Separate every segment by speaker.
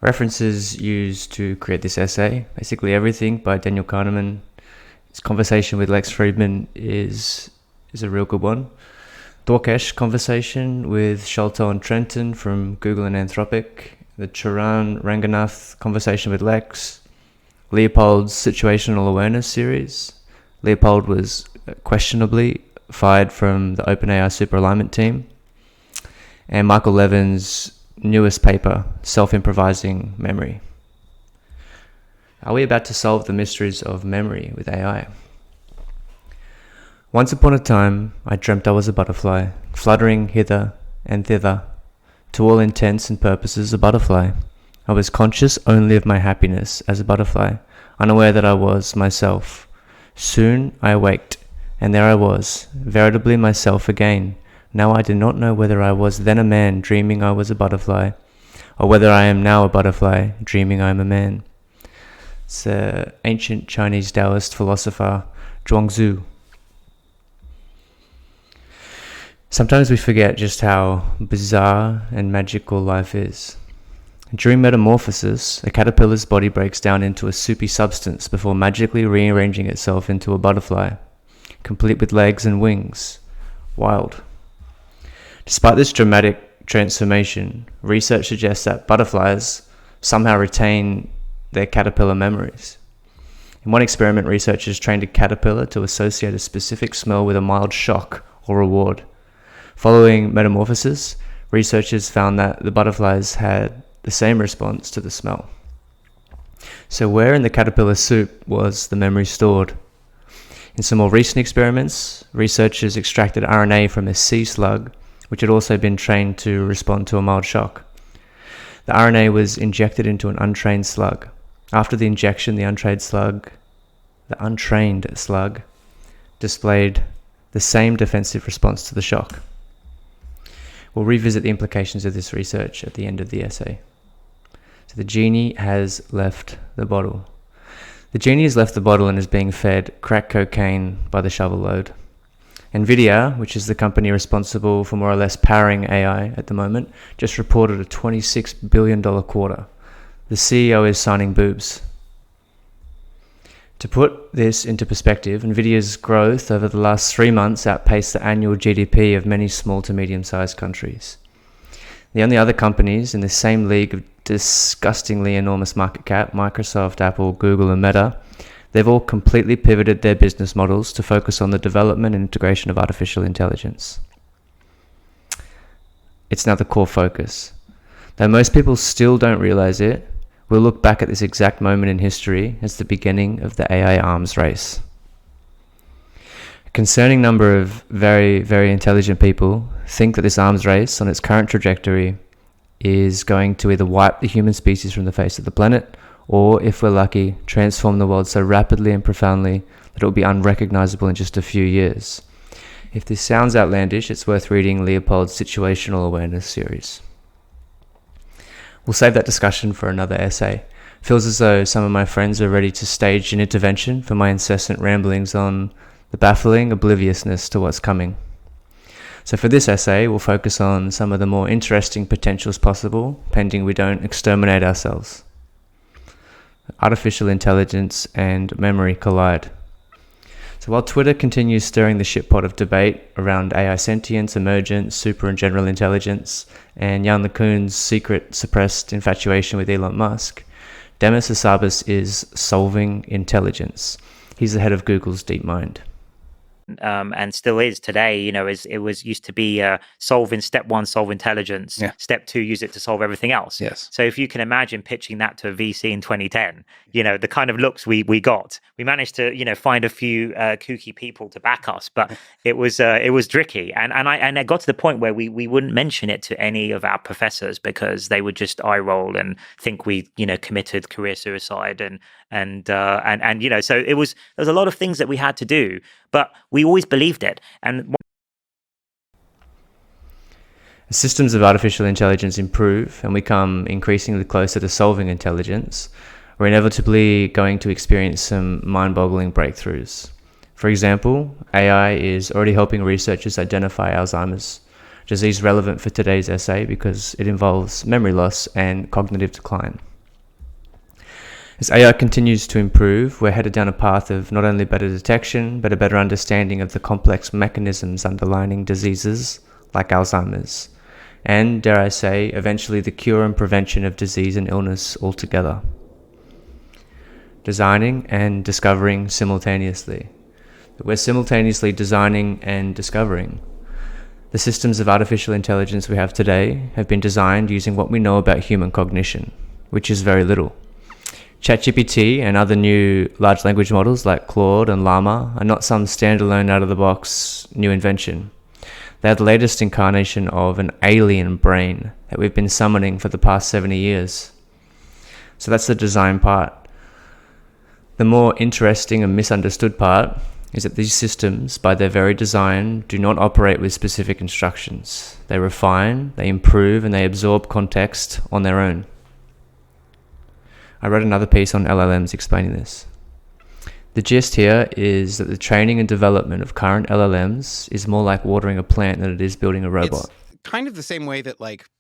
Speaker 1: References used to create this essay: Basically Everything by Daniel Kahneman. His conversation with Lex Friedman is a real good one. Dorkesh conversation with Sholto and Trenton from Google and Anthropic. The Charan Ranganath conversation with Lex. Leopold's Situational Awareness series. Leopold was questionably fired from the OpenAI Super Alignment team. And Michael Levin's newest paper, Self-Improvising Memory. Are we about to solve the mysteries of memory with AI? Once upon a time, I dreamt I was a butterfly, fluttering hither and thither, to all intents and purposes a butterfly. I was conscious only of my happiness as a butterfly, unaware that I was myself. Soon I awaked, and there I was, veritably myself again. Now I did not know whether I was then a man dreaming I was a butterfly, or whether I am now a butterfly dreaming I am a man. It's ancient Chinese Taoist philosopher Zhuangzi. Sometimes we forget just how bizarre and magical life is. During metamorphosis, a caterpillar's body breaks down into a soupy substance before magically rearranging itself into a butterfly, complete with legs and wings. Wild. Despite this dramatic transformation, research suggests that butterflies somehow retain their caterpillar memories. In one experiment, researchers trained a caterpillar to associate a specific smell with a mild shock or reward. Following metamorphosis, researchers found that the butterflies had the same response to the smell. So where in the caterpillar soup was the memory stored? In some more recent experiments, researchers extracted RNA from a sea slug, which had also been trained to respond to a mild shock. The RNA was injected into an untrained slug. After the injection, the untrained slug displayed the same defensive response to the shock. We'll revisit the implications of this research at the end of the essay. So the genie has left the bottle. The genie has left the bottle and is being fed crack cocaine by the shovel load. NVIDIA, which is the company responsible for more or less powering AI at the moment, just reported a $26 billion quarter. The CEO is signing boobs. To put this into perspective, NVIDIA's growth over the last 3 months outpaced the annual GDP of many small to medium-sized countries. The only other companies in the same league of disgustingly enormous market cap, Microsoft, Apple, Google, and Meta, they've all completely pivoted their business models to focus on the development and integration of artificial intelligence. It's now the core focus. Though most people still don't realize it, we'll look back at this exact moment in history as the beginning of the AI arms race. A concerning number of very, very intelligent people think that this arms race on its current trajectory is going to either wipe the human species from the face of the planet, or, if we're lucky, transform the world so rapidly and profoundly that it will be unrecognizable in just a few years. If this sounds outlandish, it's worth reading Leopold's Situational Awareness series. We'll save that discussion for another essay. Feels as though some of my friends are ready to stage an intervention for my incessant ramblings on the baffling obliviousness to what's coming. So for this essay, we'll focus on some of the more interesting potentials possible, pending we don't exterminate ourselves. Artificial intelligence and memory collide. So while Twitter continues stirring the shitpot of debate around AI sentience, emergence, super and general intelligence, and Jan LeCun's secret suppressed infatuation with Elon Musk, Demis Hassabis is solving intelligence. He's the head of Google's DeepMind.
Speaker 2: And still is today, it was used to be step one, solve intelligence.
Speaker 3: Yeah.
Speaker 2: Step two, use it to solve everything else.
Speaker 3: Yes.
Speaker 2: So if you can imagine pitching that to a VC in 2010, the kind of looks we got, we managed to, find a few kooky people to back us, but it was tricky. And it got to the point where we wouldn't mention it to any of our professors because they would just eye roll and think we, committed career suicide and so there was a lot of things that we had to do, but we always believed it. And
Speaker 1: as systems of artificial intelligence improve and we come increasingly closer to solving intelligence, we're inevitably going to experience some mind-boggling breakthroughs. For example, AI is already helping researchers identify Alzheimer's, disease relevant for today's essay because it involves memory loss and cognitive decline. As AI continues to improve, we're headed down a path of not only better detection, but a better understanding of the complex mechanisms underlying diseases like Alzheimer's, and, dare I say, eventually the cure and prevention of disease and illness altogether. Designing and discovering simultaneously. We're simultaneously designing and discovering. The systems of artificial intelligence we have today have been designed using what we know about human cognition, which is very little. ChatGPT and other new large language models like Claude and Llama are not some standalone out-of-the-box new invention. They are the latest incarnation of an alien brain that we've been summoning for the past 70 years. So that's the design part. The more interesting and misunderstood part is that these systems, by their very design, do not operate with specific instructions. They refine, they improve, and they absorb context on their own. I wrote another piece on LLMs explaining this. The gist here is that the training and development of current LLMs is more like watering a plant than it is building a robot.
Speaker 3: It's kind of the same way that like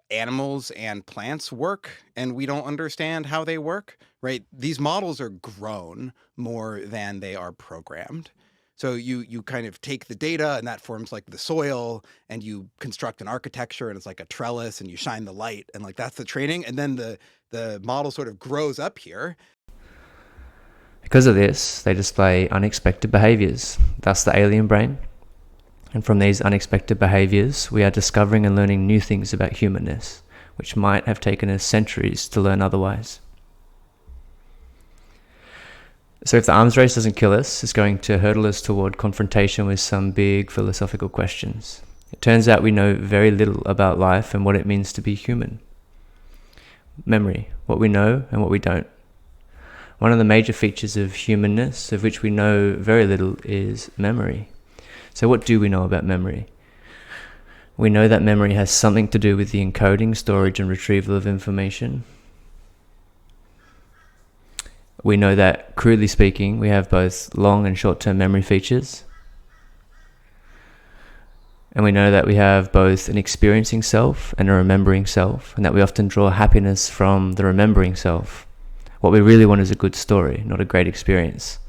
Speaker 3: animals and plants work and we don't understand how they work, right? These models are grown more than they are programmed. So you kind of take the data and that forms like the soil, and you construct an architecture and it's like a trellis, and you shine the light, and like that's the training. And then the model sort of grows up here.
Speaker 1: Because of this, they display unexpected behaviors, thus the alien brain. And from these unexpected behaviors, we are discovering and learning new things about humanness, which might have taken us centuries to learn otherwise. So if the arms race doesn't kill us, it's going to hurtle us toward confrontation with some big philosophical questions. It turns out we know very little about life and what it means to be human. Memory, what we know and what we don't. One of the major features of humanness, of which we know very little, is memory. So what do we know about memory? We know that memory has something to do with the encoding, storage, and retrieval of information. We know that, crudely speaking, we have both long and short-term memory features. And we know that we have both an experiencing self and a remembering self, and that we often draw happiness from the remembering self. What we really want is a good story, not a great experience,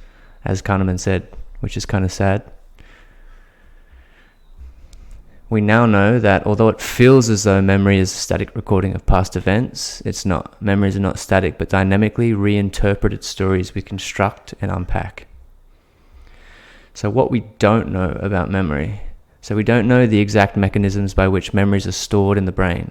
Speaker 1: as Kahneman said, which is kind of sad. We now know that although it feels as though memory is a static recording of past events, it's not. Memories are not static, but dynamically reinterpreted stories we construct and unpack. So what we don't know about memory. So we don't know the exact mechanisms by which memories are stored in the brain.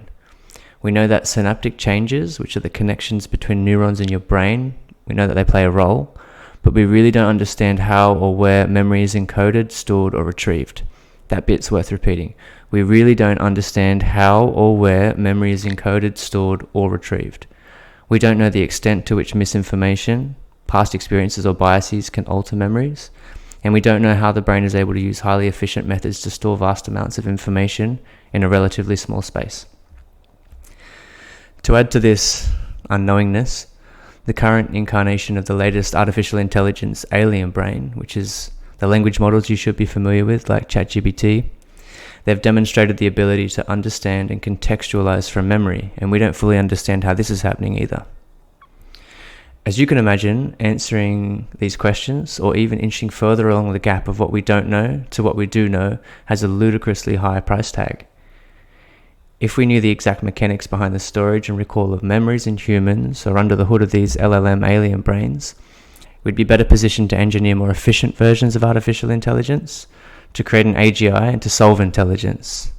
Speaker 1: We know that synaptic changes, which are the connections between neurons in your brain, we know that they play a role, but we really don't understand how or where memory is encoded, stored, or retrieved. That bit's worth repeating. We really don't understand how or where memory is encoded, stored, or retrieved. We don't know the extent to which misinformation, past experiences, or biases can alter memories, and we don't know how the brain is able to use highly efficient methods to store vast amounts of information in a relatively small space. To add to this unknowingness, the current incarnation of the latest artificial intelligence alien brain, which is the language models you should be familiar with, like ChatGPT, they've demonstrated the ability to understand and contextualize from memory, and we don't fully understand how this is happening either. As you can imagine, answering these questions, or even inching further along the gap of what we don't know to what we do know, has a ludicrously high price tag. If we knew the exact mechanics behind the storage and recall of memories in humans, or under the hood of these LLM alien brains, we'd be better positioned to engineer more efficient versions of artificial intelligence, to create an AGI, and to solve intelligence.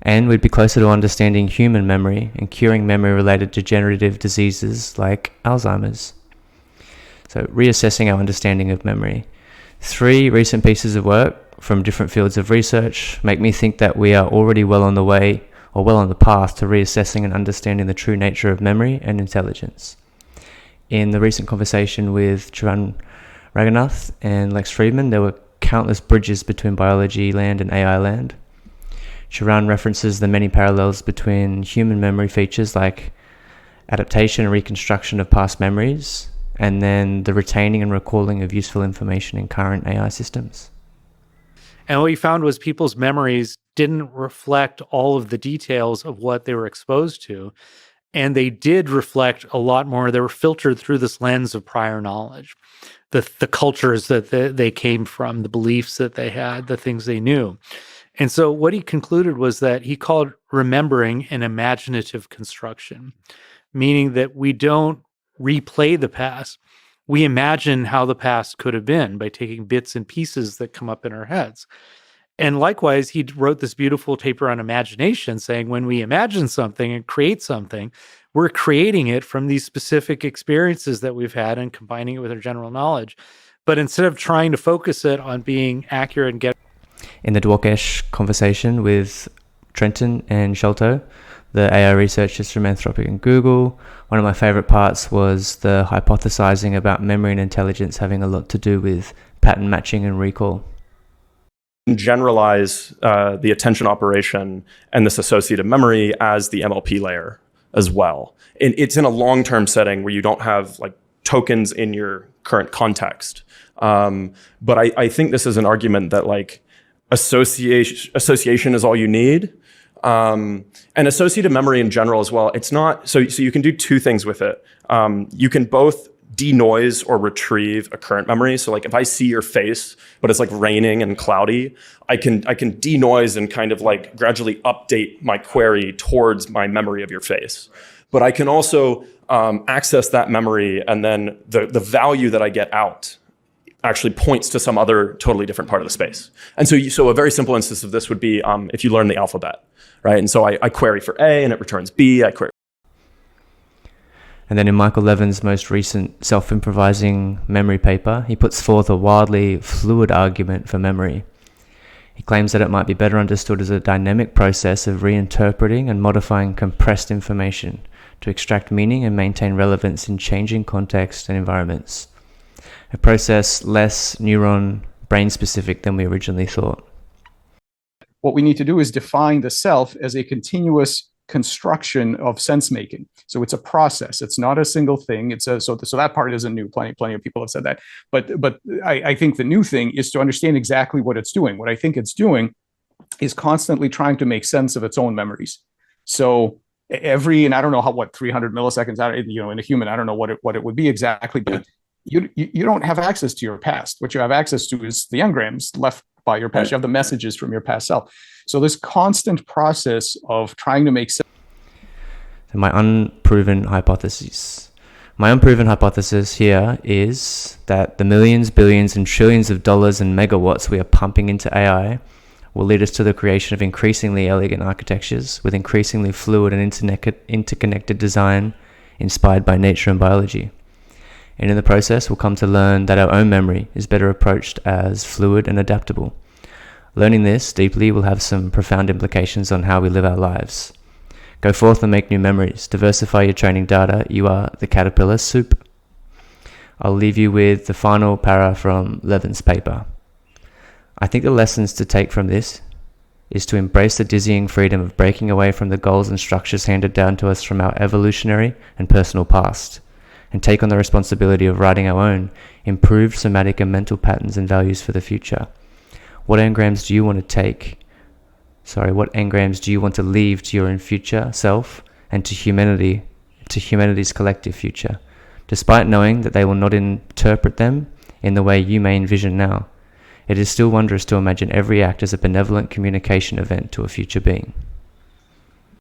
Speaker 1: And we'd be closer to understanding human memory and curing memory-related degenerative diseases like Alzheimer's. So reassessing our understanding of memory. 3 recent pieces of work from different fields of research make me think that we are already well on the way, or well on the path, to reassessing and understanding the true nature of memory and intelligence. In the recent conversation with Charan Raghunath and Lex Friedman, there were countless bridges between biology land and AI land. Charan references the many parallels between human memory features like adaptation and reconstruction of past memories, and then the retaining and recalling of useful information in current AI systems.
Speaker 4: And what we found was people's memories didn't reflect all of the details of what they were exposed to. And they did reflect a lot more. They were filtered through this lens of prior knowledge, the cultures that they came from, the beliefs that they had, the things they knew. And so what he concluded was that he called remembering an imaginative construction, meaning that we don't replay the past. We imagine how the past could have been by taking bits and pieces that come up in our heads. And likewise, he wrote this beautiful paper on imagination, saying when we imagine something and create something, we're creating it from these specific experiences that we've had and combining it with our general knowledge. But instead of trying to focus it on being accurate and get
Speaker 1: In the Dwakesh conversation with Trenton and Sholto, the AI researchers from Anthropic and Google, one of my favorite parts was the hypothesizing about memory and intelligence having a lot to do with pattern matching and recall.
Speaker 5: Generalize the attention operation and this associative memory as the MLP layer as well. And it's in a long-term setting where you don't have like tokens in your current context. But I think this is an argument that like association is all you need. And associative memory in general as well. It's not, so you can do two things with it. You can both denoise or retrieve a current memory. So like if I see your face, but it's like raining and cloudy, I can denoise and kind of like gradually update my query towards my memory of your face. But I can also access that memory, and then the value that I get out actually points to some other totally different part of the space. And so a very simple instance of this would be if you learn the alphabet, right? And so I query for A and it returns B, I query.
Speaker 1: And then in Michael Levin's most recent self-improvising memory paper, he puts forth a wildly fluid argument for memory. He claims that it might be better understood as a dynamic process of reinterpreting and modifying compressed information to extract meaning and maintain relevance in changing context and environments. A process less neuron brain specific than we originally thought.
Speaker 6: What we need to do is define the self as a continuous construction of sense making. So it's a process. It's not a single thing. So that part isn't new. Plenty of people have said that. But I think the new thing is to understand exactly what it's doing. What I think it's doing is constantly trying to make sense of its own memories. So and I don't know what 300 milliseconds out, in a human, I don't know what it would be exactly, but you don't have access to your past. What you have access to is the engrams left by your past. You have the messages from your past self. So this constant process of trying to make sense.
Speaker 1: My unproven hypothesis here is that the millions, billions, and trillions of dollars and megawatts we are pumping into AI will lead us to the creation of increasingly elegant architectures with increasingly fluid and interconnected design inspired by nature and biology. And in the process, we'll come to learn that our own memory is better approached as fluid and adaptable. Learning this deeply will have some profound implications on how we live our lives. Go forth and make new memories. Diversify your training data. You are the caterpillar soup. I'll leave you with the final para from Levin's paper. I think the lessons to take from this is to embrace the dizzying freedom of breaking away from the goals and structures handed down to us from our evolutionary and personal past, and take on the responsibility of writing our own improved somatic and mental patterns and values for the future. What engrams do you want to leave to your own future self and to humanity's collective future, despite knowing that they will not interpret them in the way you may envision now? It is still wondrous to imagine every act as a benevolent communication event to a future being.